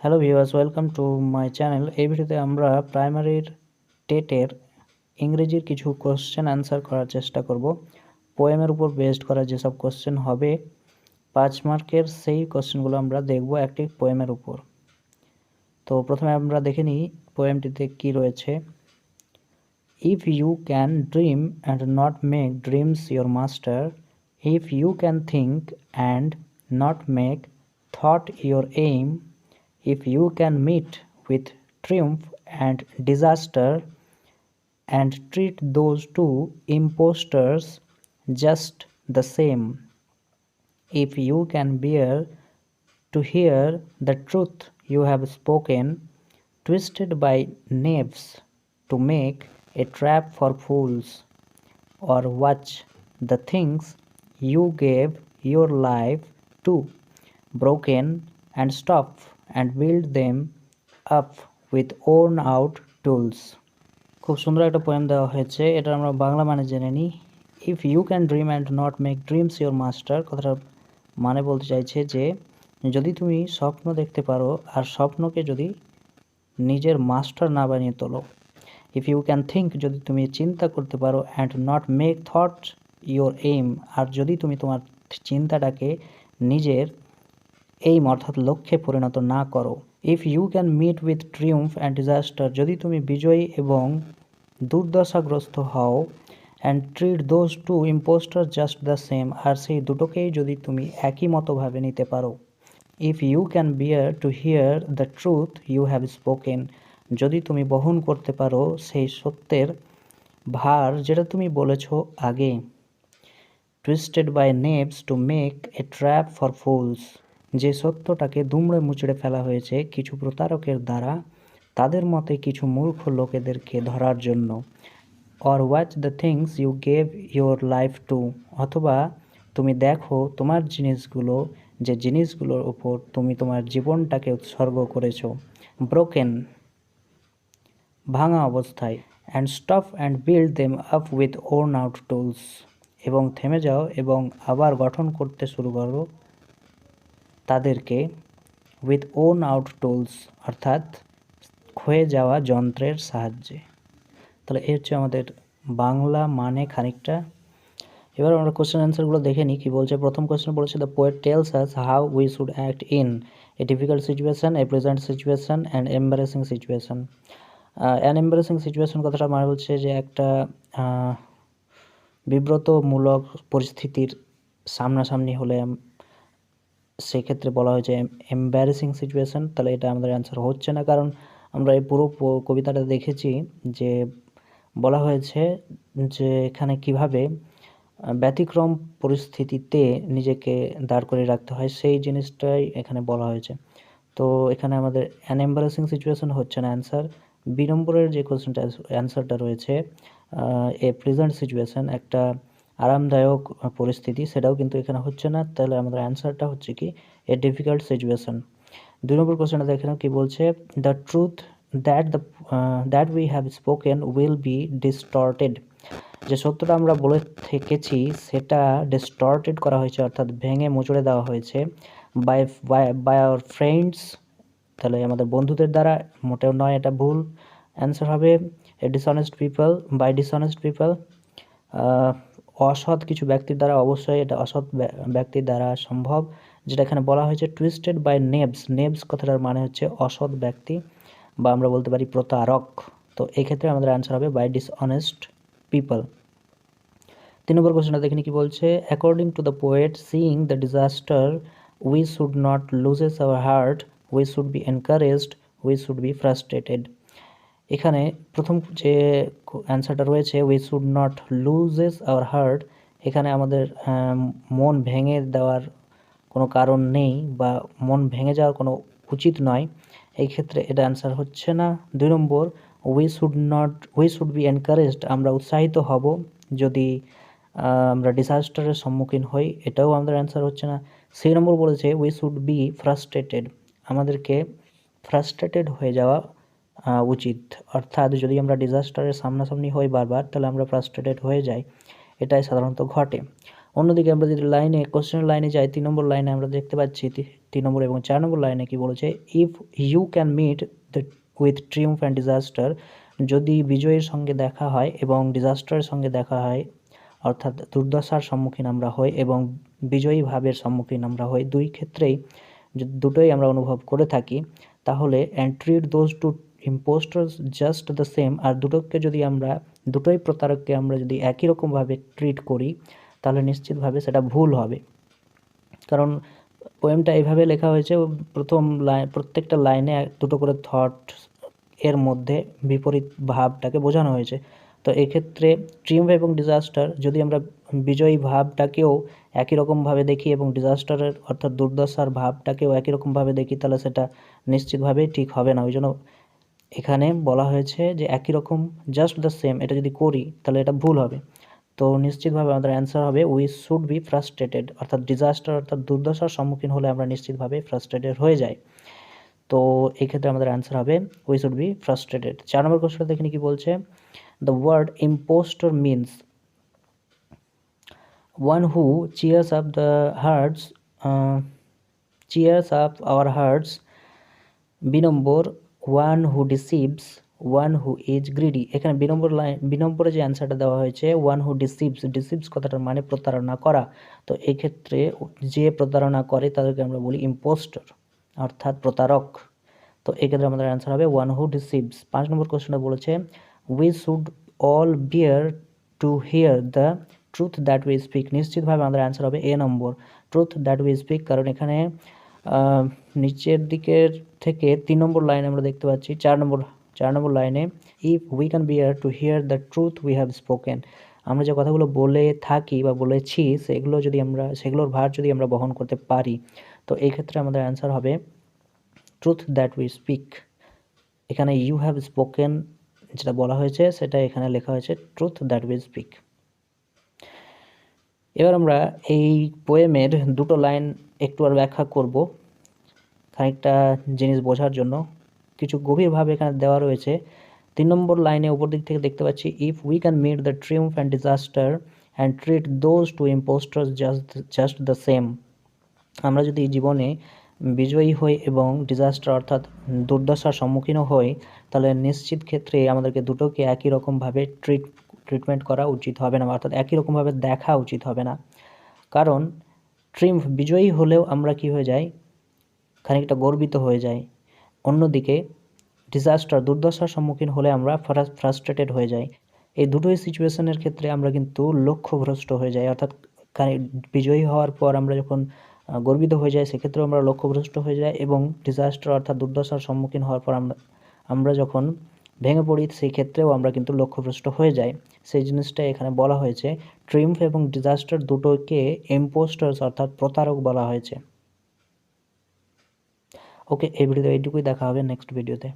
Hello viewers, welcome to my channel. এই ভিডিওতে আমরা প্রাইমারির টেটের ইংরেজির কিছু কোশ্চেন অ্যান্সার করার চেষ্টা করব। পোয়েমের উপর বেসড করা যেসব কোশ্চেন হবে 5 মার্কের, সেই কোশ্চেনগুলো আমরা দেখব একটি পোয়েমের উপর। তো প্রথমে আমরা দেখে নিই পোয়েমটিতে কি রয়েছে। If you can dream and not make dreams your master, if you can think and not make thought your aim, if you can meet with triumph and disaster and treat those two impostors just the same, if you can bear to hear the truth you have spoken, twisted by knaves to make a trap for fools, or watch the things you gave your life to broken and stop and build them up with worn out tools. খুব সুন্দর একটা poem দেওয়া হয়েছে, এটা আমরা বাংলা মানে জেনে নিই। If you can dream and not make dreams your master, কথাটা মানে বলতে চাইছে যে যদি তুমি স্বপ্ন দেখতে পারো আর স্বপ্নকে যদি নিজের মাস্টার না বানিয়ে তোলো। ইফ ইউ ক্যান থিঙ্ক, যদি তুমি চিন্তা করতে পারো, and not make thought your aim, আর যদি তুমি তোমার চিন্তাটাকে নিজের এইম অর্থাৎ লক্ষ্যে পরিণত না করো। If you can meet with triumph and disaster, যদি তুমি বিজয়ী এবং দুর্দশাগ্রস্ত হও, and treat those two impostor just the same, আর সেই দুটোকেই যদি তুমি একই মতোভাবে নিতে পারো। If you can bear to hear the truth you have spoken, যদি তুমি বহন করতে পারো সেই সত্যের ভার যেটা তুমি বলেছ আগে। Twisted by knaves to make a trap for fools, যে সত্যটাকে দুমড়ে মুচড়ে ফেলা হয়েছে কিছু প্রতারকের দ্বারা তাদের মতে কিছু মূর্খ লোকেদেরকে ধরার জন্য। Or watch the things you gave your life to, অথবা তুমি দেখো তোমার জিনিসগুলো, যে জিনিসগুলোর ওপর তুমি তোমার জীবনটাকে উৎসর্গ করেছো, ব্রোকেন ভাঙা অবস্থায়, and stop and build them up with worn out tools, এবং থেমে যাও এবং আবার গঠন করতে শুরু করো তাদেরকে উইথ ওর্ন আউট টুলস, অর্থাৎ ক্ষয়ে যাওয়া যন্ত্রের সাহায্যে। তাহলে এই হচ্ছে আমাদের বাংলা মানে খানিকটা। এবার আমরা কোশ্চেন অ্যান্সারগুলো দেখে নিই কী বলছে। প্রথম কোশ্চেন বলেছে, the poet tells us how we should act in a difficult situation, a present situation and embarrassing situation. An embarrassing situation কথাটা মানে হচ্ছে যে একটা বিব্রতমূলক পরিস্থিতির সামনাসামনি হলে সেক্ষেত্রে বলা হয়েছে এম্বারেসিং সিচুয়েশন। তাহলে এটা আমাদের অ্যান্সার হচ্ছে না, কারণ আমরা এই পুরো কবিতাটা দেখেছি যে বলা হয়েছে যে এখানে কিভাবে ব্যতিক্রম পরিস্থিতিতে নিজেকে দাঁড় করে রাখতে হয়, সেই জিনিসটাই এখানে বলা হয়েছে। তো এখানে আমাদের অ্যান এম্বারেসিং সিচুয়েশন হচ্ছে না অ্যান্সার। বি নম্বরের যে কোশ্চেনটা অ্যান্সারটা রয়েছে এ প্রেজেন্ট সিচুয়েশন, একটা আরামদায়ক পরিস্থিতি, সেটাও কিন্তু এখানে হচ্ছে না। তাহলে আমাদের অ্যান্সারটা হচ্ছে কি এ ডিফিকাল্ট সিচুয়েশন। 2 নম্বর কোশ্চেনটা দেখে নাও কি বলছে, the truth that we have spoken will be distorted, যে সত্যটা আমরা বলে থেকেছি সেটা ডিস্টর্টেড করা হয়েছে, অর্থাৎ ভেঙে মুচড়ে দেওয়া হয়েছে বাই আওয়ার ফ্রেন্ডস, তাহলে আমাদের বন্ধুদের দ্বারা, মোটেও নয়, এটা ভুল। অ্যান্সার হবে a dishonest people, by dishonest people, অসৎ কিছু ব্যক্তির দ্বারা, অবশ্যই এটা অসৎ ব্যক্তির দ্বারা সম্ভব। যেটা এখানে বলা হয়েছে টুইস্টেড বাই নেভস, নেভস কথাটার মানে হচ্ছে অসৎ ব্যক্তি, বা আমরা বলতে পারি প্রতারক। তো এই ক্ষেত্রে আমাদের অ্যান্সার হবে বাই ডিসঅনেস্ট পিপল। 3 নম্বর কোশ্চেনটা দেখে কি বলছে, according to the poet seeing the disaster we should not loses hour heart, we should B encouraged, we should be frustrated. এখানে প্রথম যে অ্যান্সারটা রয়েছে we should not loses hour heart, এখানে আমাদের মন ভেঙে দেওয়ার কোনো কারণ নেই, বা মন ভেঙে যাওয়ার কোনো উচিত নয়, এই ক্ষেত্রে এটা অ্যান্সার হচ্ছে না। 2 নম্বর উই শুড বি এনকারেজড, আমরা উৎসাহিত হব যদি আমরা ডিজাস্টারের সম্মুখীন হই, এটাও আমাদের অ্যান্সার হচ্ছে না। 3 নম্বর বলেছে উই শুড বি ফ্রাস্ট্রেটেড, আমাদেরকে ফ্রাস্ট্রেটেড হয়ে যাওয়া উচিত, অর্থাৎ যদি আমরা ডিজাস্টারের সামনাসামনি হই বারবার, তাহলে আমরা ফ্রাস্ট্রেটেড হয়ে যাই, এটাই সাধারণত ঘটে। অন্যদিকে আমরা যদি কোশ্চেনের লাইনে যাই, 3 নম্বর লাইনে আমরা দেখতে পাচ্ছি 3 নম্বর এবং 4 নম্বর লাইনে কি বলেছে, if you can meet the with triumph and disaster, যদি বিজয়ের সঙ্গে দেখা হয় এবং ডিজাস্টারের সঙ্গে দেখা হয়, অর্থাৎ দুর্দশার সম্মুখীন আমরা হই এবং বিজয়ী ভাবের সম্মুখীন আমরা হই, দুই ক্ষেত্রেই দুটোই আমরা অনুভব করে থাকি, তাহলে and treat those two impostors just the same, আর দুটোকে যদি আমরা, দুটোই প্রতারককে আমরা যদি একই রকমভাবে ট্রিট করি, তাহলে নিশ্চিতভাবে সেটা ভুল হবে। কারণ পোয়েমটা এইভাবে লেখা হয়েছে, প্রথম লাইন, প্রত্যেকটা লাইনে দুটো করে থট এর মধ্যে বিপরীত ভাবটাকে বোঝানো হয়েছে। তো এক্ষেত্রে ট্রিউম্ফ এবং ডিজাস্টার, যদি আমরা বিজয়ী ভাবটাকেও একই রকমভাবে দেখি এবং ডিজাস্টারের অর্থাৎ দুর্দশার ভাবটাকেও একই রকমভাবে দেখি, তাহলে সেটা নিশ্চিতভাবেই ঠিক হবে না। ওই জন্য এখানে বলা হয়েছে যে একই রকম, জাস্ট দ্য সেম, এটা যদি করি তাহলে এটা ভুল হবে। তো নিশ্চিতভাবে আমাদের অ্যান্সার হবে উই শুড বি ফ্রাস্ট্রেটেড, অর্থাৎ ডিজাস্টার অর্থাৎ দুর্দশার সম্মুখীন হলে আমরা নিশ্চিতভাবে ফ্রাস্ট্রেটেড হয়ে যাই। তো এই ক্ষেত্রে আমাদের অ্যান্সার হবে we should be frustrated. 4 number কোশ্চেনটা দেখে কি বলছে, the word impostor means one who cheers up the hearts, cheers up our hearts, B number one who deceives, one who is greedy. এখানে বি নম্বরে যে অ্যান্সারটা দেওয়া হয়েছে ওয়ান হু ডিসিভস, ডিসিভস কথাটার মানে প্রতারণা করা। তো এই ক্ষেত্রে যে প্রতারণা করে তাদেরকে আমরা বলি ইম্পোস্টার, অর্থাৎ প্রতারক। তো এক্ষেত্রে আমাদের অ্যান্সার হবে ওয়ান হু ডিসিভস। 5 নম্বর কোশ্চেনটা বলেছে we should all bear to hear the truth that we speak. নিশ্চিতভাবে আমাদের অ্যান্সার হবে A number, truth that we speak. কারণ এখানে নিচের দিকের থেকে 3 নম্বর লাইনে আমরা দেখতে পাচ্ছি, 4 নম্বর লাইনে if we can bear to hear the truth we have spoken. আমরা যে কথাগুলো বলে থাকি বা বলেছি সেগুলোর ভার যদি আমরা বহন করতে পারি, তো এই ক্ষেত্রে আমাদের অ্যান্সার হবে ট্রুথ দ্যাট উই স্পিক। এখানে ইউ হ্যাভ স্পোকেন যেটা বলা হয়েছে সেটা এখানে লেখা হয়েছে ট্রুথ দ্যাট উই স্পিক। এবার আমরা এই পোয়েমের দুটো লাইন একটু আর ব্যাখ্যা করব খানিকটা জিনিস বোঝার জন্য। কিছু গভীরভাবে এখানে দেওয়া রয়েছে। 3 নম্বর লাইনে উপর দিক থেকে দেখতে পাচ্ছি if we can meet the triumph and disaster and treat those two impostors just the same. আমরা যদি জীবনে বিজয়ী হই এবং ডিজাস্টার অর্থাৎ দুর্দশার সম্মুখীনও হই, তাহলে নিশ্চিত ক্ষেত্রে আমাদেরকে দুটোকে একই রকমভাবে ট্রিটমেন্ট করা উচিত হবে না, অর্থাৎ একই রকমভাবে দেখা উচিত হবে না। কারণ ট্রিউম্ফ বিজয়ী হলেও আমরা কি হয়ে যাই, খানিকটা গর্বিত হয়ে যাই। অন্যদিকে ডিজাস্টার দুর্দশার সম্মুখীন হলে আমরা ফ্রাস্ট্রেটেড হয়ে যাই। এই দুটোই সিচুয়েশনের ক্ষেত্রে আমরা কিন্তু লক্ষ্যভ্রষ্ট হয়ে যাই, অর্থাৎ বিজয়ী হওয়ার পর আমরা যখন গর্বিত হয়ে যাই সেক্ষেত্রেও আমরা লক্ষ্যভ্রষ্ট হয়ে যাই, এবং ডিজাস্টার অর্থাৎ দুর্দশার সম্মুখীন হওয়ার পর আমরা যখন ভেঙে পড়ি সেই ক্ষেত্রেও আমরা কিন্তু লক্ষ্যভ্রষ্ট হয়ে যাই। সেই জিনিসটা এখানে বলা হয়েছে। ট্রিউম্ফ এবং ডিজাস্টার দুটোকে ইম্পোস্টার্স অর্থাৎ প্রতারক বলা হয়েছে। ওকে, এই ভিডিওতে এইটুকুই, দেখা হবে নেক্সট ভিডিওতে।